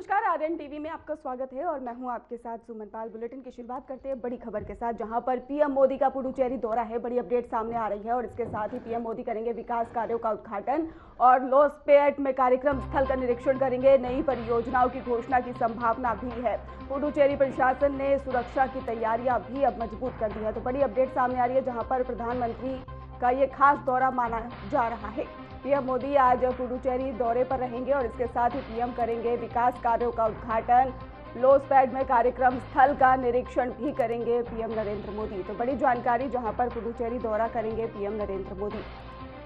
नमस्कार, आर्यन टीवी में आपका स्वागत है और मैं हूं आपके साथ सुमन पाल। बुलेटिन की शुरुआत करते हैं बड़ी खबर के साथ, जहां पर पीएम मोदी का पुडुचेरी दौरा है। बड़ी अपडेट सामने आ रही है और इसके साथ ही पीएम मोदी करेंगे विकास कार्यों का उद्घाटन और लॉसपेट में कार्यक्रम स्थल का निरीक्षण करेंगे। नई परियोजनाओं की घोषणा की संभावना भी है। पुडुचेरी प्रशासन ने सुरक्षा की तैयारियां भी अब मजबूत कर दी है। तो बड़ी अपडेट सामने आ रही है, जहां पर प्रधानमंत्री का ये खास दौरा माना जा रहा है। पीएम मोदी आज पुडुचेरी दौरे पर रहेंगे और इसके साथ ही पीएम करेंगे विकास कार्यों का उद्घाटन, लॉसपेट में कार्यक्रम स्थल का निरीक्षण भी करेंगे पीएम नरेंद्र मोदी। तो बड़ी जानकारी, जहां पर पुडुचेरी दौरा करेंगे पीएम नरेंद्र मोदी।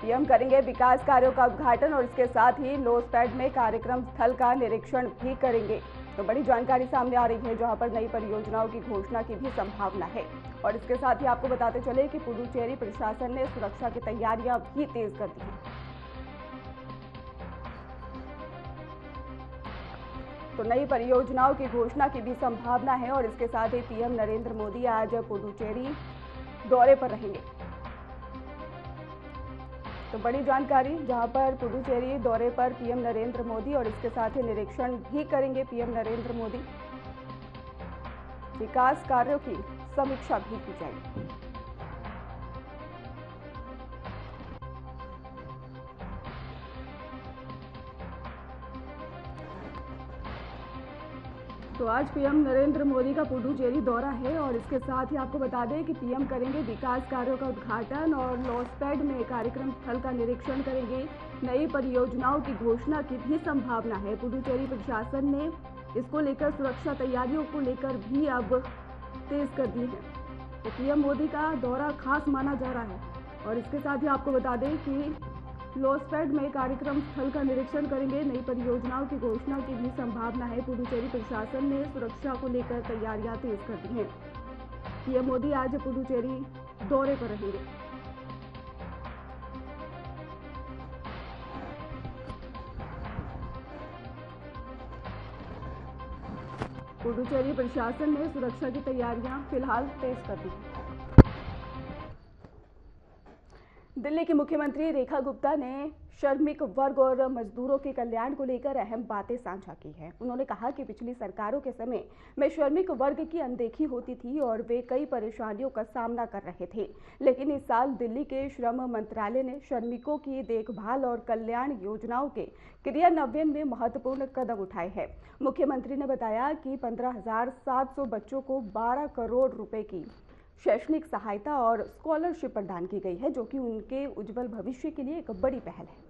पीएम करेंगे विकास कार्यों का उद्घाटन और इसके साथ ही लॉसपेट में कार्यक्रम स्थल का निरीक्षण भी करेंगे। तो बड़ी जानकारी सामने आ रही है, जहां पर नई परियोजनाओं की घोषणा की भी संभावना है। और इसके साथ ही आपको बताते चले कि पुडुचेरी प्रशासन ने सुरक्षा की तैयारियां भी तेज कर दी हैं। तो नई परियोजनाओं की घोषणा की भी संभावना है और इसके साथ ही पीएम नरेंद्र मोदी आज पुडुचेरी दौरे पर रहेंगे। तो बड़ी जानकारी, जहां पर पुडुचेरी दौरे पर पीएम नरेंद्र मोदी और इसके साथ ही निरीक्षण भी करेंगे पीएम नरेंद्र मोदी। विकास कार्यों की समीक्षा भी की जाएगी। तो आज पीएम नरेंद्र मोदी का पुडुचेरी दौरा है और इसके साथ ही आपको बता दें कि पीएम करेंगे विकास कार्यों का उद्घाटन और लॉसपेट में कार्यक्रम स्थल का निरीक्षण करेंगे। नई परियोजनाओं की घोषणा की भी संभावना है। पुडुचेरी प्रशासन ने इसको लेकर सुरक्षा तैयारियों को लेकर भी अब तेज कर दी है। तो पीएम मोदी का दौरा खास माना जा रहा है और इसके साथ ही आपको बता दें कि लॉसपेट में कार्यक्रम स्थल का निरीक्षण करेंगे। नई परियोजनाओं की घोषणा की भी संभावना है। पुडुचेरी प्रशासन ने सुरक्षा को लेकर तैयारियां तेज कर दी हैं। पीएम मोदी आज पुडुचेरी दौरे पर रहेंगे। पुडुचेरी प्रशासन ने सुरक्षा की तैयारियां फिलहाल तेज कर दी हैं। दिल्ली की मुख्यमंत्री रेखा गुप्ता ने श्रमिक वर्ग और मजदूरों के कल्याण को लेकर अहम बातें साझा की हैं। उन्होंने कहा कि पिछली सरकारों के समय में श्रमिक वर्ग की अनदेखी होती थी और वे कई परेशानियों का सामना कर रहे थे, लेकिन इस साल दिल्ली के श्रम मंत्रालय ने श्रमिकों की देखभाल और कल्याण योजनाओं के क्रियान्वयन में महत्वपूर्ण कदम उठाए हैं। मुख्यमंत्री ने बताया कि 15,700 बच्चों को 12 करोड़ रुपए की शैक्षणिक सहायता और स्कॉलरशिप प्रदान की गई है, जो कि उनके उज्जवल भविष्य के लिए एक बड़ी पहल है।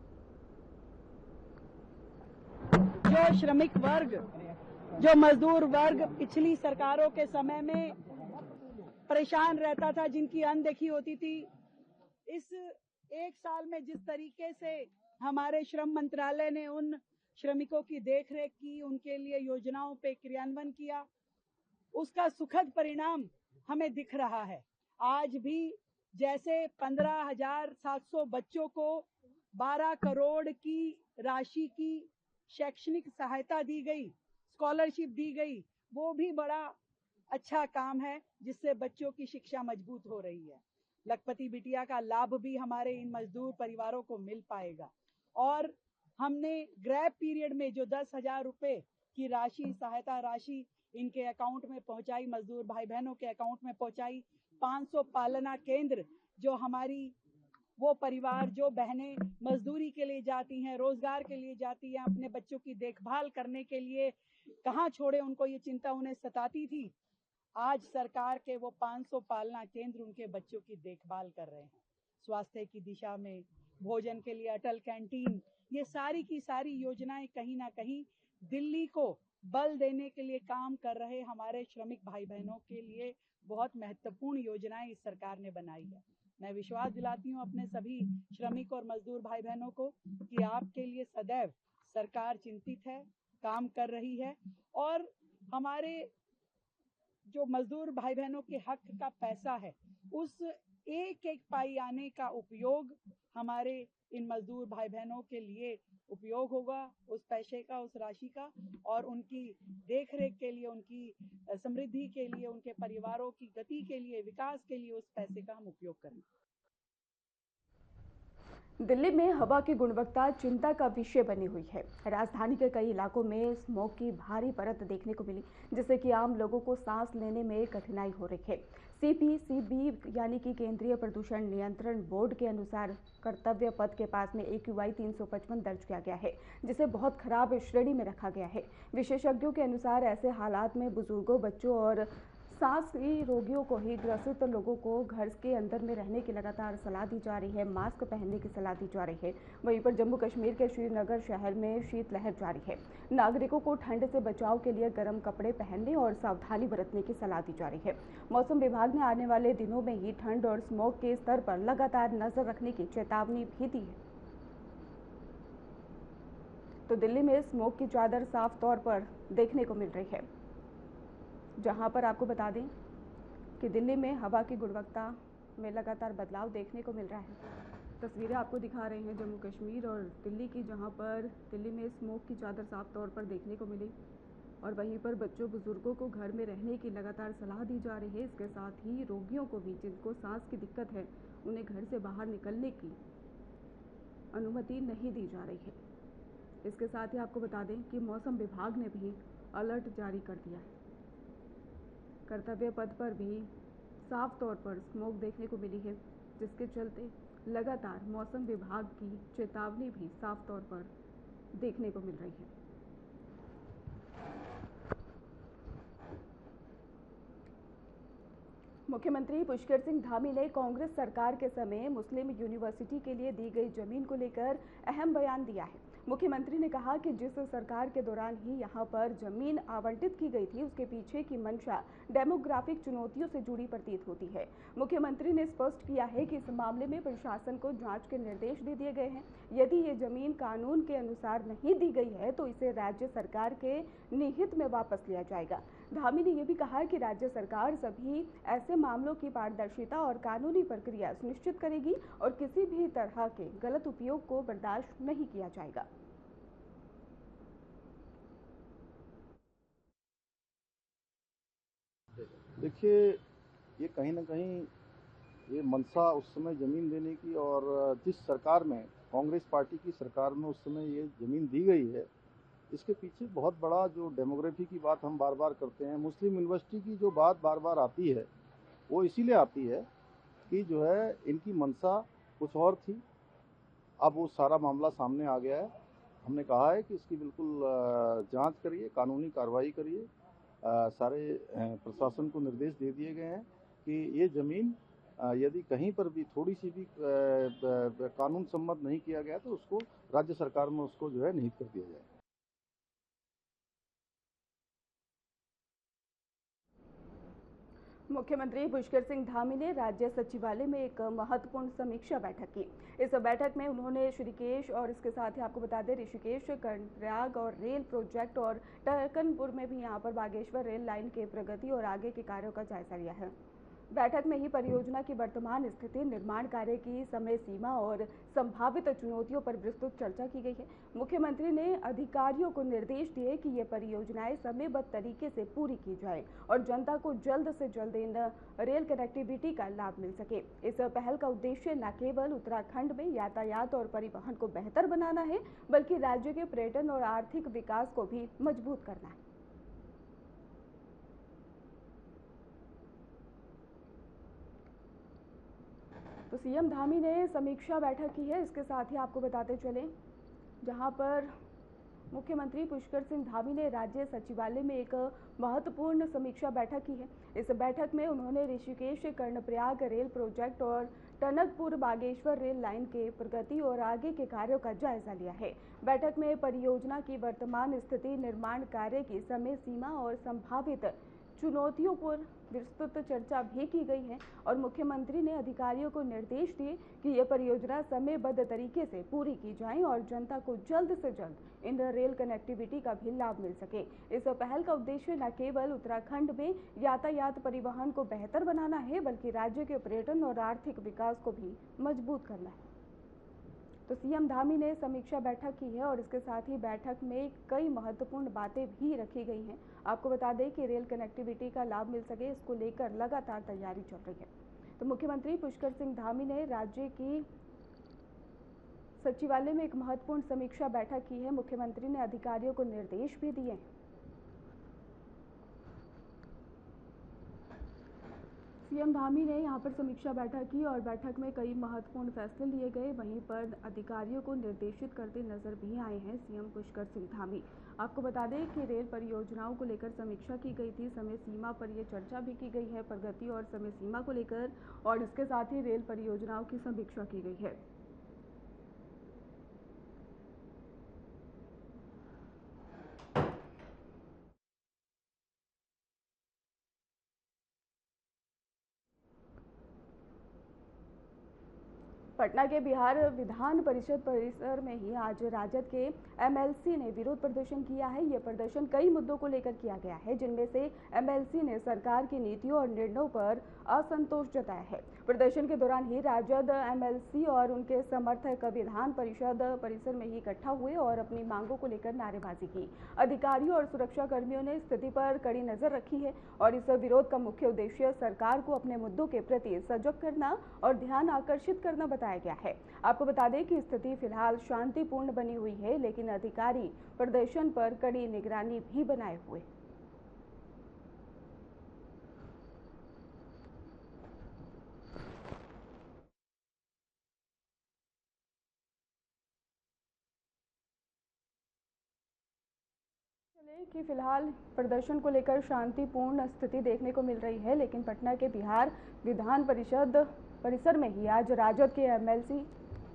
जो श्रमिक वर्ग, जो मजदूर वर्ग पिछली सरकारों के समय में परेशान रहता था, जिनकी अनदेखी होती थी, इस एक साल में जिस तरीके से हमारे श्रम मंत्रालय ने उन श्रमिकों की देखरेख की, उनके लिए योजनाओं पे क्रियान्वयन किया, उसका सुखद परिणाम हमें दिख रहा है। आज भी जैसे 15,700 बच्चों को 12 करोड़ की राशि की शैक्षणिक सहायता दी गई, स्कॉलरशिप दी गई, वो भी बड़ा अच्छा काम है, जिससे बच्चों की शिक्षा मजबूत हो रही है। लखपति बिटिया का लाभ भी हमारे इन मजदूर परिवारों को मिल पाएगा। और हमने ग्रैब पीरियड में जो 10,000 रुपए की राशि, सहायता राशि इनके अकाउंट में पहुंचाई, मजदूर भाई बहनों के अकाउंट में पहुंचाई। 500 पालना केंद्र, जो हमारी वो परिवार, जो बहनें मजदूरी के लिए जाती हैं, रोजगार के लिए जाती हैं, अपने बच्चों की देखभाल करने के लिए कहाँ छोड़े, उनको ये चिंता उन्हें सताती थी। आज सरकार के वो 500 पालना केंद्र उनके बच्चों की देखभाल कर रहे हैं। स्वास्थ्य की दिशा में, भोजन के लिए अटल कैंटीन, ये सारी की सारी योजनाएं कहीं ना कहीं दिल्ली को बल देने के लिए काम कर रहे हमारे श्रमिक भाई बहनों के लिए बहुत महत्वपूर्ण योजनाएं इस सरकार ने बनाई है। मैं विश्वास दिलाती हूँ अपने सभी श्रमिक और मजदूर भाई बहनों को कि आपके लिए सदैव सरकार चिंतित है, काम कर रही है। और हमारे जो मजदूर भाई बहनों के हक का पैसा है, उस एक एक पाई आने का उपयोग हमारे इन मजदूर भाई बहनों के लिए उपयोग होगा, उस पैसे का, उस राशि का, और उनकी देखरेख के लिए, उनकी समृद्धि के लिए, उनके परिवारों की गति के लिए, विकास के लिए उस पैसे का हम उपयोग करें। दिल्ली में हवा की गुणवत्ता चिंता का विषय बनी हुई है। राजधानी के कई इलाकों में स्मॉग की भारी परत देखने को मिली, जिससे कि आम लोगों को सांस लेने में कठिनाई हो रही है। सीपीसीबी यानी कि केंद्रीय प्रदूषण नियंत्रण बोर्ड के अनुसार कर्तव्य पथ के पास में AQI 355 दर्ज किया गया है, जिसे बहुत खराब श्रेणी में रखा गया है। विशेषज्ञों के अनुसार ऐसे हालात में बुजुर्गों, बच्चों और सांस की रोगियों को ही ग्रसित लोगों को घर के अंदर में रहने की लगातार सलाह दी जा रही है, मास्क पहनने की सलाह दी जा रही है। वहीं पर जम्मू कश्मीर के श्रीनगर शहर में शीतलहर जारी है। नागरिकों को ठंड से बचाव के लिए गर्म कपड़े पहनने और सावधानी बरतने की सलाह दी जा रही है। मौसम विभाग ने आने वाले दिनों में ही ठंड और स्मॉग के स्तर पर लगातार नजर रखने की चेतावनी भी दी है। तो दिल्ली में स्मॉग की चादर साफ तौर पर देखने को मिल रही है, जहां पर आपको बता दें कि दिल्ली में हवा की गुणवत्ता में लगातार बदलाव देखने को मिल रहा है। तस्वीरें आपको दिखा रहे हैं जम्मू कश्मीर और दिल्ली की, जहां पर दिल्ली में स्मॉग की चादर साफ तौर पर देखने को मिली और वहीं पर बच्चों, बुजुर्गों को घर में रहने की लगातार सलाह दी जा रही है। इसके साथ ही रोगियों को भी, जिनको सांस की दिक्कत है, उन्हें घर से बाहर निकलने की अनुमति नहीं दी जा रही है। इसके साथ ही आपको बता दें कि मौसम विभाग ने भी अलर्ट जारी कर दिया है। कर्तव्य पथ पर भी साफ तौर पर स्मॉग देखने को मिली है, जिसके चलते लगातार मौसम विभाग की चेतावनी भी साफ तौर पर देखने को मिल रही है। मुख्यमंत्री पुष्कर सिंह धामी ने कांग्रेस सरकार के समय मुस्लिम यूनिवर्सिटी के लिए दी गई जमीन को लेकर अहम बयान दिया है। मुख्यमंत्री ने कहा कि जिस सरकार के दौरान ही यहां पर जमीन आवंटित की गई थी, उसके पीछे की मंशा डेमोग्राफिक चुनौतियों से जुड़ी प्रतीत होती है। मुख्यमंत्री ने स्पष्ट किया है कि इस मामले में प्रशासन को जांच के निर्देश दे दिए गए हैं। यदि ये जमीन कानून के अनुसार नहीं दी गई है तो इसे राज्य सरकार के निहित में वापस लिया जाएगा। धामी ने यह भी कहा कि राज्य सरकार सभी ऐसे मामलों की पारदर्शिता और कानूनी प्रक्रिया सुनिश्चित करेगी और किसी भी तरह के गलत उपयोग को बर्दाश्त नहीं किया जाएगा। देखिए, ये कहीं ना कहीं ये मनसा उस समय जमीन देने की, और जिस सरकार में, कांग्रेस पार्टी की सरकार में उस समय ये जमीन दी गई है, इसके पीछे बहुत बड़ा जो डेमोग्राफी की बात हम बार बार करते हैं, मुस्लिम यूनिवर्सिटी की जो बात बार बार आती है, वो इसीलिए आती है कि जो है इनकी मंशा कुछ और थी। अब वो सारा मामला सामने आ गया है। हमने कहा है कि इसकी बिल्कुल जांच करिए, कानूनी कार्रवाई करिए। सारे प्रशासन को निर्देश दे दिए गए हैं कि ये ज़मीन यदि कहीं पर भी थोड़ी सी भी कानून सम्मत नहीं किया गया तो उसको राज्य सरकार में उसको जो है निहित कर दिया जाए। मुख्यमंत्री पुष्कर सिंह धामी ने राज्य सचिवालय में एक महत्वपूर्ण समीक्षा बैठक की। इस बैठक में उन्होंने ऋषिकेश और इसके साथ ही आपको बता दें ऋषिकेश, कर्णप्रयाग और रेल प्रोजेक्ट और टरकनपुर में भी यहां पर बागेश्वर रेल लाइन के प्रगति और आगे के कार्यों का जायजा लिया है। बैठक में ही परियोजना की वर्तमान स्थिति, निर्माण कार्य की समय सीमा और संभावित चुनौतियों पर विस्तृत चर्चा की गई है। मुख्यमंत्री ने अधिकारियों को निर्देश दिए कि ये परियोजनाएं समयबद्ध तरीके से पूरी की जाए और जनता को जल्द से जल्द इन रेल कनेक्टिविटी का लाभ मिल सके। इस पहल का उद्देश्य न केवल उत्तराखंड में यातायात और परिवहन को बेहतर बनाना है, बल्कि राज्य के पर्यटन और आर्थिक विकास को भी मजबूत करना है। तो सीएम धामी ने समीक्षा बैठक की है। इसके साथ ही आपको बताते चलें, जहां पर मुख्यमंत्री पुष्कर सिंह धामी ने राज्य सचिवालय में एक महत्वपूर्ण समीक्षा बैठक की है। इस बैठक में उन्होंने ऋषिकेश कर्णप्रयाग रेल प्रोजेक्ट और टनकपुर बागेश्वर रेल लाइन के प्रगति और आगे के कार्यों का जायजा लिया है। बैठक में परियोजना की वर्तमान स्थिति, निर्माण कार्य की समय सीमा और संभावित चुनौतियों पर विस्तृत चर्चा भी की गई है और मुख्यमंत्री ने अधिकारियों को निर्देश दिए कि यह परियोजना समयबद्ध तरीके से पूरी की जाए और जनता को जल्द से जल्द इन रेल कनेक्टिविटी का भी लाभ मिल सके। इस पहल का उद्देश्य न केवल उत्तराखंड में यातायात परिवहन को बेहतर बनाना है, बल्कि राज्य के पर्यटन और आर्थिक विकास को भी मजबूत करना है। तो सीएम धामी ने समीक्षा बैठक की है और इसके साथ ही बैठक में कई महत्वपूर्ण बातें भी रखी गई हैं। आपको बता दें कि रेल कनेक्टिविटी का लाभ मिल सके, इसको लेकर लगातार तैयारी चल रही है। तो मुख्यमंत्री पुष्कर सिंह धामी ने राज्य की सचिवालय में एक महत्वपूर्ण समीक्षा बैठक की है। मुख्यमंत्री ने अधिकारियों को निर्देश भी दिए। सीएम धामी ने यहां पर समीक्षा बैठक की और बैठक में कई महत्वपूर्ण फैसले लिए गए। वहीं पर अधिकारियों को निर्देशित करते नजर भी आए हैं सीएम पुष्कर सिंह धामी। आपको बता दें कि रेल परियोजनाओं को लेकर समीक्षा की गई थी। समय सीमा पर यह चर्चा भी की गई है, प्रगति और समय सीमा को लेकर, और इसके साथ ही रेल परियोजनाओं की समीक्षा की गई है। पटना के बिहार विधान परिषद परिसर में ही आज राजद के एमएलसी ने विरोध प्रदर्शन किया है। यह प्रदर्शन कई मुद्दों को लेकर किया गया है, जिनमें से एमएलसी ने सरकार की नीतियों और निर्णयों पर असंतोष जताया है। प्रदर्शन के दौरान ही राजद एमएलसी और उनके समर्थक विधान परिषद परिसर में ही इकट्ठा हुए और अपनी मांगों को लेकर नारेबाजी की। अधिकारियों और सुरक्षा कर्मियों ने स्थिति पर कड़ी नजर रखी है और इस विरोध का मुख्य उद्देश्य सरकार को अपने मुद्दों के प्रति सजग करना और ध्यान आकर्षित करना बताया गया है। आपको बता दें कि स्थिति फिलहाल शांतिपूर्ण बनी हुई है, लेकिन अधिकारी प्रदर्शन पर कड़ी निगरानी भी बनाए हुए। कि फिलहाल प्रदर्शन को लेकर शांतिपूर्ण स्थिति देखने को मिल रही है, लेकिन पटना के बिहार विधान परिषद परिसर में ही आज राजद के एमएलसी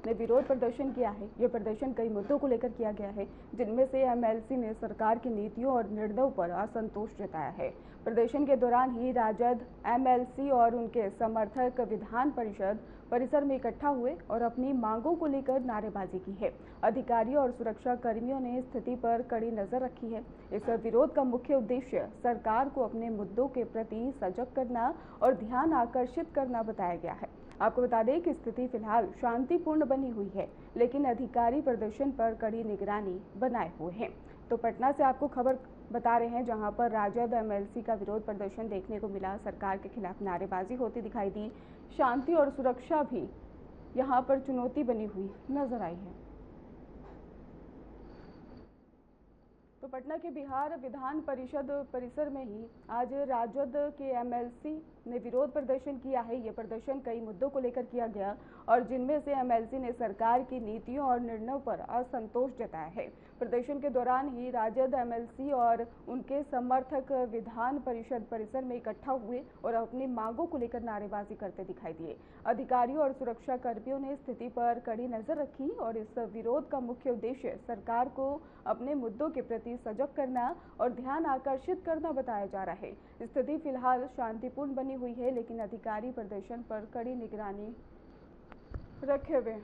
ने विरोध प्रदर्शन किया है। यह प्रदर्शन कई मुद्दों को लेकर किया गया है, जिनमें से एमएलसी ने सरकार की नीतियों और निर्णयों पर असंतोष जताया है। प्रदर्शन के दौरान ही राजद एमएलसी और उनके समर्थक विधान परिषद परिसर में इकट्ठा हुए और अपनी मांगों को लेकर नारेबाजी की है। अधिकारियों और सुरक्षा कर्मियों ने स्थिति पर कड़ी नजर रखी है। इस विरोध का मुख्य उद्देश्य सरकार को अपने मुद्दों के प्रति सजग करना और ध्यान आकर्षित करना बताया गया है। आपको बता दें कि स्थिति फिलहाल शांतिपूर्ण बनी हुई है, लेकिन अधिकारी प्रदर्शन पर कड़ी निगरानी बनाए हुए हैं। तो पटना से आपको खबर बता रहे हैं, जहां पर राजद एमएलसी का विरोध प्रदर्शन देखने को मिला। सरकार के खिलाफ नारेबाजी होती दिखाई दी। शांति और सुरक्षा भी यहां पर चुनौती बनी हुई नजर आई है। तो पटना के बिहार विधान परिषद परिसर में ही आज राजद के एमएलसी ने विरोध प्रदर्शन किया है। यह प्रदर्शन कई मुद्दों को लेकर किया गया और जिनमें से एमएलसी ने सरकार की नीतियों और निर्णयों पर असंतोष जताया है। प्रदर्शन के दौरान ही राजद एमएलसी और उनके समर्थक विधान परिषद परिसर में इकट्ठा हुए और अपनी मांगों को लेकर नारेबाजी करते दिखाई दिए। अधिकारियों और सुरक्षा कर्मियों ने स्थिति पर कड़ी नजर रखी और इस विरोध का मुख्य उद्देश्य सरकार को अपने मुद्दों के प्रति सजग करना और ध्यान आकर्षित करना बताया जा रहा है। स्थिति फिलहाल शांतिपूर्ण बनी हुई है, लेकिन अधिकारी प्रदर्शन पर कड़ी निगरानी रखे हुए।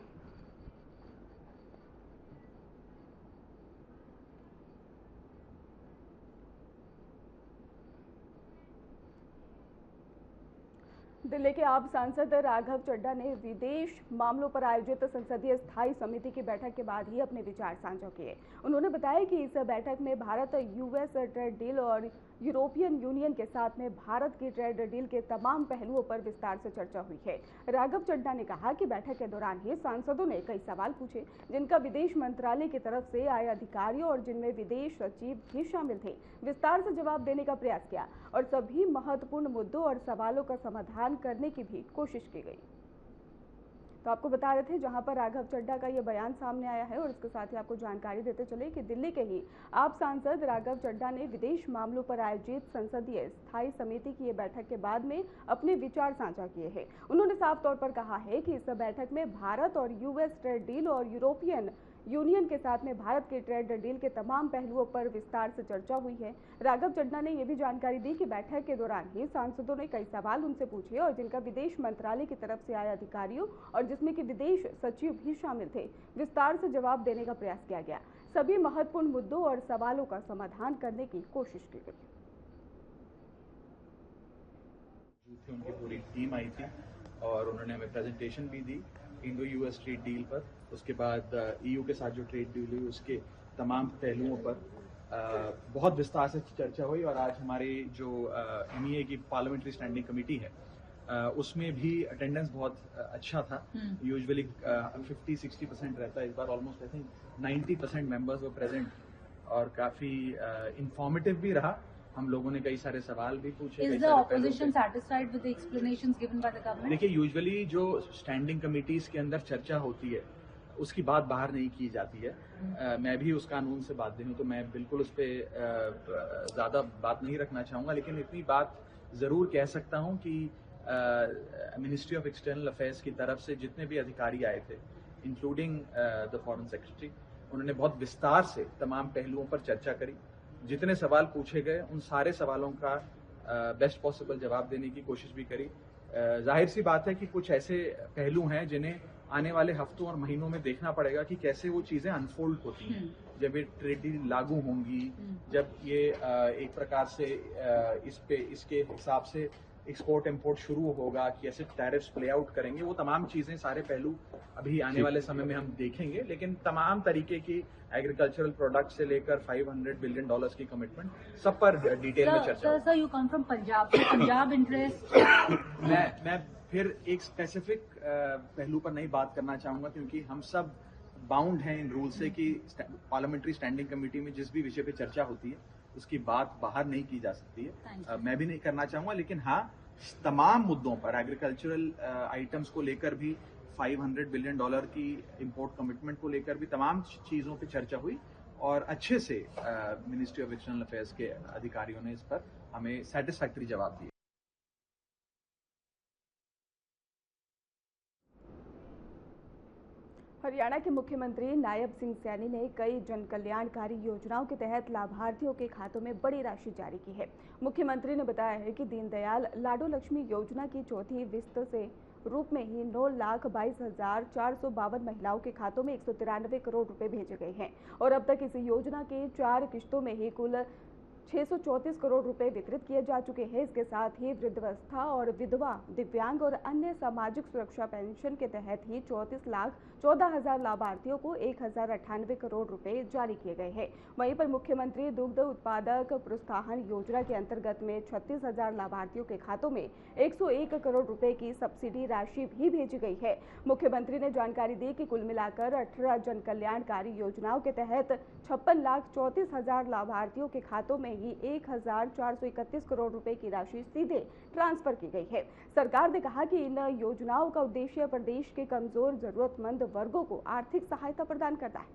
दिल्ली के आप सांसद राघव चड्ढा ने विदेश मामलों पर आयोजित संसदीय स्थायी समिति की बैठक के बाद ही अपने विचार साझा किए। उन्होंने बताया कि इस बैठक में भारत यूएस ट्रेड डील और यूरोपियन यूनियन के साथ में भारत की ट्रेड डील के तमाम पहलुओं पर विस्तार से चर्चा हुई है। राघव चड्ढा ने कहा कि बैठक के दौरान ही सांसदों ने कई सवाल पूछे, जिनका विदेश मंत्रालय की तरफ से आए अधिकारियों और जिनमें विदेश सचिव भी शामिल थे विस्तार से जवाब देने का प्रयास किया और सभी महत्वपूर्ण मुद्दों और सवालों का समाधान करने की भी कोशिश की गई। तो आपको बता रहे थे, जहां पर राघव चड्ढा का यह बयान सामने आया है और इसके साथ ही आपको जानकारी देते चले कि दिल्ली के ही आप सांसद राघव चड्ढा ने विदेश मामलों पर आयोजित संसदीय स्थायी समिति की बैठक के बाद में अपने विचार साझा किए हैं। उन्होंने साफ तौर पर कहा है कि इस बैठक में भारत और यूएस ट्रेड डील और यूरोपियन यूनियन के साथ में भारत के ट्रेड डील के तमाम पहलुओं पर विस्तार से चर्चा हुई है। राघव चड्ढा ने यह भी जानकारी दी कि बैठक के दौरान ही सांसदों ने कई सवाल उनसे पूछे और जिनका विदेश मंत्रालय की तरफ से आए अधिकारियों और जिसमें कि विदेश सचिव भी शामिल थे विस्तार से जवाब देने का प्रयास किया गया। सभी महत्वपूर्ण मुद्दों और सवालों का समाधान करने की कोशिश की गई। उनकी पूरी टीम आई थी और उन्होंने हमें प्रेजेंटेशन भी दी इंडो यूएस ट्रेड डील पर। उसके बाद ईयू के साथ जो ट्रेड डील हुई उसके तमाम पहलुओं पर बहुत विस्तार से चर्चा हुई और आज हमारी जो एमईए की पार्लियामेंट्री स्टैंडिंग कमेटी है उसमें भी अटेंडेंस बहुत अच्छा था। यूजुअली 50-60% रहता है, इस बार almost I think 90% members were present और काफी इंफॉर्मेटिव भी रहा। हम लोगों ने कई सारे सवाल भी पूछे। Is the opposition satisfied with the explanations given by the government? देखिए, यूजुअली जो स्टैंडिंग कमिटीज के अंदर चर्चा होती है उसकी बात बाहर नहीं की जाती है। मैं भी उस कानून से बाध्य हूँ, तो मैं बिल्कुल उस पर ज़्यादा बात नहीं रखना चाहूँगा, लेकिन इतनी बात ज़रूर कह सकता हूँ कि मिनिस्ट्री ऑफ एक्सटर्नल अफेयर्स की तरफ से जितने भी अधिकारी आए थे, इंक्लूडिंग द फॉरेन सेक्रेटरी, उन्होंने बहुत विस्तार से तमाम पहलुओं पर चर्चा करी। जितने सवाल पूछे गए उन सारे सवालों का बेस्ट पॉसिबल जवाब देने की कोशिश भी करी। जाहिर सी बात है कि कुछ ऐसे पहलू हैं जिन्हें आने वाले हफ्तों और महीनों में देखना पड़ेगा कि कैसे वो चीजें अनफोल्ड होती हैं। जब ये ट्रेड डील लागू होंगी, जब ये एक प्रकार से इसके हिसाब से एक्सपोर्ट इंपोर्ट शुरू होगा, कैसे टैरिफ्स प्ले आउट करेंगे, वो तमाम चीजें, सारे पहलू अभी आने वाले समय में हम देखेंगे। लेकिन तमाम तरीके की एग्रीकल्चरल प्रोडक्ट से लेकर $500 बिलियन की कमिटमेंट, सब पर डिटेल में चर्चा। Sir, you come from Punjab, Punjab interest. मैं फिर एक स्पेसिफिक पहलू पर नहीं बात करना चाहूंगा, क्योंकि हम सब बाउंड हैं इन रूल से कि पार्लियामेंट्री स्टैंडिंग कमेटी में जिस भी विषय पे चर्चा होती है उसकी बात बाहर नहीं की जा सकती है। मैं भी नहीं करना चाहूंगा, लेकिन हाँ, तमाम मुद्दों पर, एग्रीकल्चरल आइटम्स को लेकर भी, $500 बिलियन की इंपोर्ट कमिटमेंट को लेकर भी तमाम चीजों पे चर्चा हुई और अच्छे से मिनिस्ट्री ऑफ एक्सटर्नल अफेयर्स के अधिकारियों ने इस पर हमें सेटिस्फैक्टरी जवाब दिए। हरियाणा के मुख्यमंत्री नायब सिंह सैनी ने कई जन कल्याणकारी योजनाओं के तहत लाभार्थियों के खातों में बड़ी राशि जारी की है। मुख्यमंत्री ने बताया है कि दीनदयाल लाडो लक्ष्मी योजना की चौथी किस्त से रूप में ही 9,22,452 महिलाओं के खातों में 193 करोड़ रुपए भेजे गए हैं और अब तक इस योजना के 4 किस्तों में ही कुल 634 करोड़ रुपए वितरित किए जा चुके हैं। इसके साथ ही वृद्धावस्था और विधवा, दिव्यांग और अन्य सामाजिक सुरक्षा पेंशन के तहत ही 34,14,000 लाभार्थियों को 1,098 करोड़ रुपए जारी किए गए हैं। वहीं पर मुख्यमंत्री दुग्ध उत्पादक प्रोत्साहन योजना के अंतर्गत में 36,000 लाभार्थियों के खातों में 101 करोड़ रुपए की सब्सिडी राशि भी भेजी गई है। मुख्यमंत्री ने जानकारी दी कि कुल मिलाकर 18 जन कल्याणकारी योजनाओं के तहत 56,34,000 लाभार्थियों के खातों में ही 1,431 करोड़ रुपए की राशि सीधे ट्रांसफर की गई है। सरकार ने कहा कि इन योजनाओं का उद्देश्य प्रदेश के कमजोर, जरूरतमंद वर्गों को आर्थिक सहायता प्रदान करना है।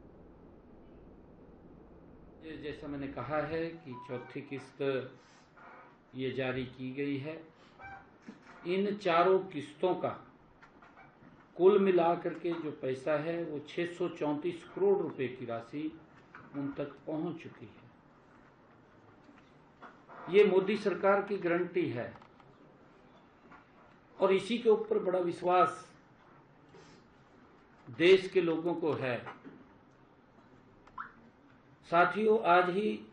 जैसा मैंने कहा है कि चौथी किस्त ये जारी की गई है। इन चारों किस्तों का कुल मिलाकर के जो पैसा है वो 634 करोड़ रुपए की राशि उन तक पहुंच चुकी है। ये मोदी सरकार की गारंटी है और इसी के ऊपर बड़ा विश्वास देश के लोगों को है। साथियों, आज ही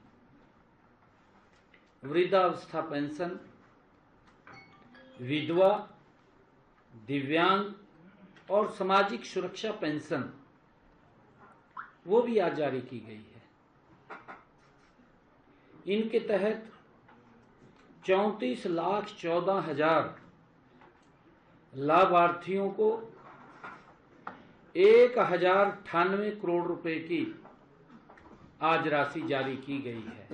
वृद्धावस्था पेंशन, विधवा, दिव्यांग और सामाजिक सुरक्षा पेंशन वो भी आज जारी की गई है। इनके तहत 34,14,000 लाभार्थियों को 1,098 करोड़ रुपए की आज राशि जारी की गई है।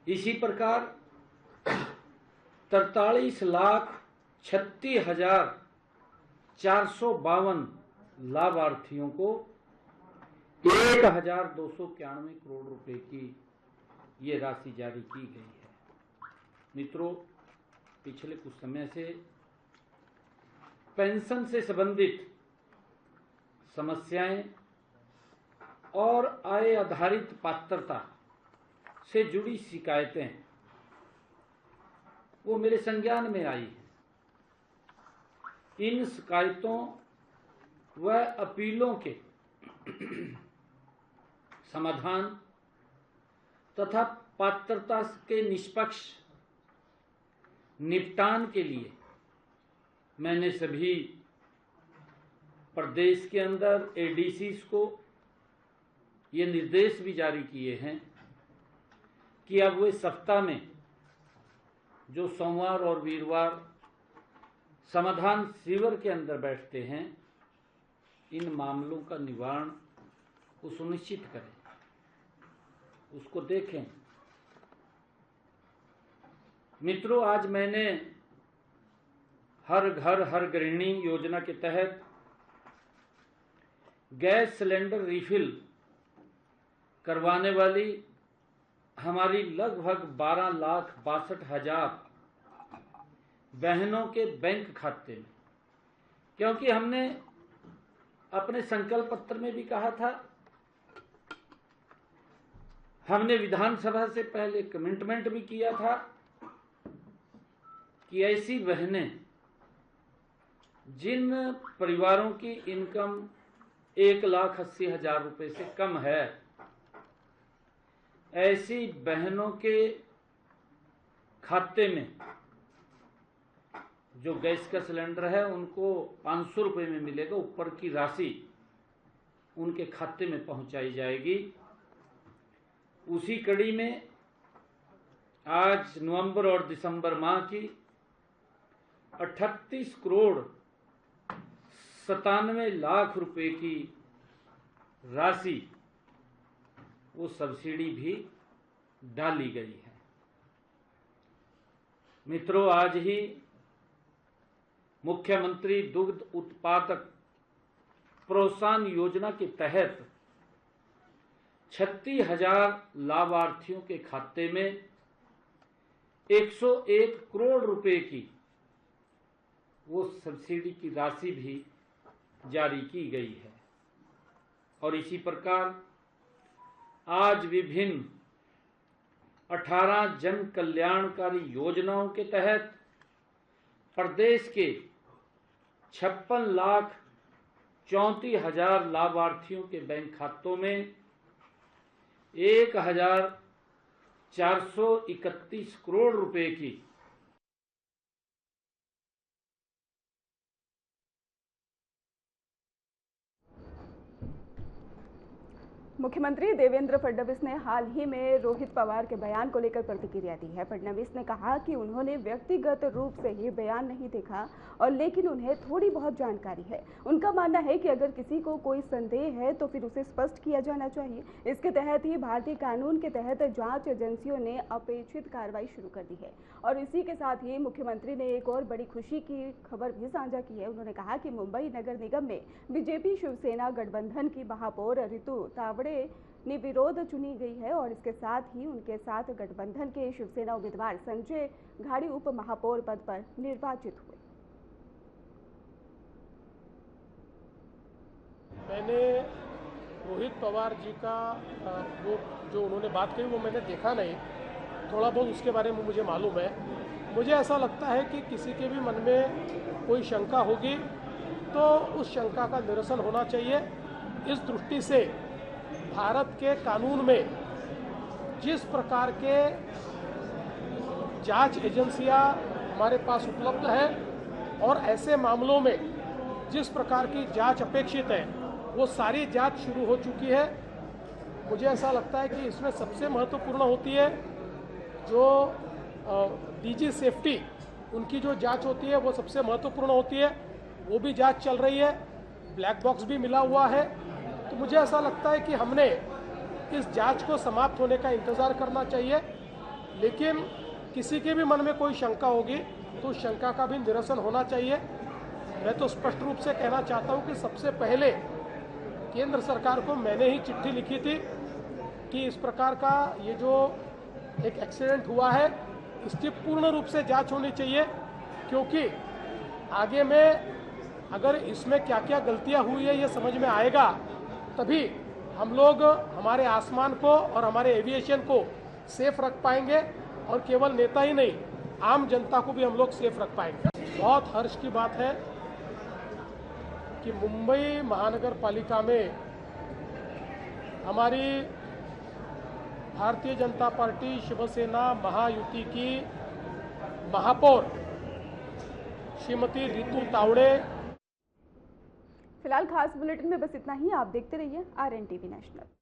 इसी प्रकार 43,36,452 लाभार्थियों को 1,291 करोड़ रुपए की ये राशि जारी की गई है। मित्रों, पिछले कुछ समय से पेंशन से संबंधित समस्याएं और आय आधारित पात्रता से जुड़ी शिकायतें वो मेरे संज्ञान में आई है। इन शिकायतों व अपीलों के समाधान तथा पात्रता के निष्पक्ष निपटान के लिए मैंने सभी प्रदेश के अंदर एडीसीज को ये निर्देश भी जारी किए हैं कि अब वे सप्ताह में जो सोमवार और वीरवार समाधान शिविर के अंदर बैठते हैं, इन मामलों का निवारण को सुनिश्चित करें, उसको देखें। मित्रों, आज मैंने हर घर हर गृहिणी योजना के तहत गैस सिलेंडर रिफिल करवाने वाली हमारी लगभग 12,62,000 बहनों के बैंक खाते में, क्योंकि हमने अपने संकल्प पत्र में भी कहा था, हमने विधानसभा से पहले कमिटमेंट भी किया था कि ऐसी बहनें जिन परिवारों की इनकम 1,80,000 रुपए से कम है, ऐसी बहनों के खाते में जो गैस का सिलेंडर है उनको 500 रुपए में मिलेगा, ऊपर की राशि उनके खाते में पहुंचाई जाएगी। उसी कड़ी में आज नवंबर और दिसंबर माह की 38 करोड़ 97 लाख रुपए की राशि, वो सब्सिडी भी डाली गई है। मित्रों, आज ही मुख्यमंत्री दुग्ध उत्पादक प्रोत्साहन योजना के तहत 36,000 लाभार्थियों के खाते में 101 करोड़ रुपए की वो सब्सिडी की राशि भी जारी की गई है। और इसी प्रकार आज विभिन्न 18 जन कल्याणकारी योजनाओं के तहत प्रदेश के 56,34,000 लाभार्थियों के बैंक खातों में 1,431 करोड़ रुपए की मुख्यमंत्री देवेंद्र फडणवीस ने हाल ही में रोहित पवार के बयान को लेकर प्रतिक्रिया दी है। फडणवीस ने कहा कि उन्होंने व्यक्तिगत रूप से ये बयान नहीं देखा और लेकिन उन्हें थोड़ी बहुत जानकारी है। उनका मानना है कि अगर किसी को कोई संदेह है तो फिर उसे स्पष्ट किया जाना चाहिए। इसके तहत ही भारतीय कानून के तहत जांच एजेंसियों ने अपेक्षित कार्रवाई शुरू कर दी है। और इसी के साथ ही मुख्यमंत्री ने एक और बड़ी खुशी की खबर भी साझा की है। उन्होंने कहा कि मुंबई नगर निगम में बीजेपी शिवसेना गठबंधन की महापौर ऋतु तावड़े निर्विरोध चुनी गई है और इसके साथ ही उनके साथ गठबंधन के शिवसेना उम्मीदवार संजय घाड़ी उप महापौर पद पर निर्वाचित हुए। मैंने रोहित पवार जी का वो जो उन्होंने बात कही वो मैंने देखा नहीं, थोड़ा बहुत उसके बारे में मुझे मालूम है। मुझे ऐसा लगता है कि किसी के भी मन में कोई शंका होगी तो उस शंका का निरसन होना चाहिए। इस दृष्टि से भारत के कानून में जिस प्रकार के जांच एजेंसियां हमारे पास उपलब्ध है और ऐसे मामलों में जिस प्रकार की जांच अपेक्षित है वो सारी जांच शुरू हो चुकी है। मुझे ऐसा लगता है कि इसमें सबसे महत्वपूर्ण होती है जो डीजी सेफ्टी, उनकी जो जांच होती है वो सबसे महत्वपूर्ण होती है, वो भी जांच चल रही है, ब्लैक बॉक्स भी मिला हुआ है। तो मुझे ऐसा लगता है कि हमने इस जांच को समाप्त होने का इंतज़ार करना चाहिए, लेकिन किसी के भी मन में कोई शंका होगी तो उस शंका का भी निरसन होना चाहिए। मैं तो स्पष्ट रूप से कहना चाहता हूं कि सबसे पहले केंद्र सरकार को मैंने ही चिट्ठी लिखी थी कि इस प्रकार का ये जो एक एक्सीडेंट हुआ है इसकी पूर्ण रूप से जांच होनी चाहिए, क्योंकि आगे में अगर इसमें क्या क्या गलतियां हुई है ये समझ में आएगा तभी हम लोग हमारे आसमान को और हमारे एविएशन को सेफ रख पाएंगे और केवल नेता ही नहीं आम जनता को भी हम लोग सेफ रख पाएंगे। बहुत हर्ष की बात है कि मुंबई महानगर पालिका में हमारी भारतीय जनता पार्टी शिवसेना महायुति की महापौर श्रीमती ऋतु तावड़े। फिलहाल खास बुलेटिन में बस इतना ही। आप देखते रहिए RNTV नेशनल।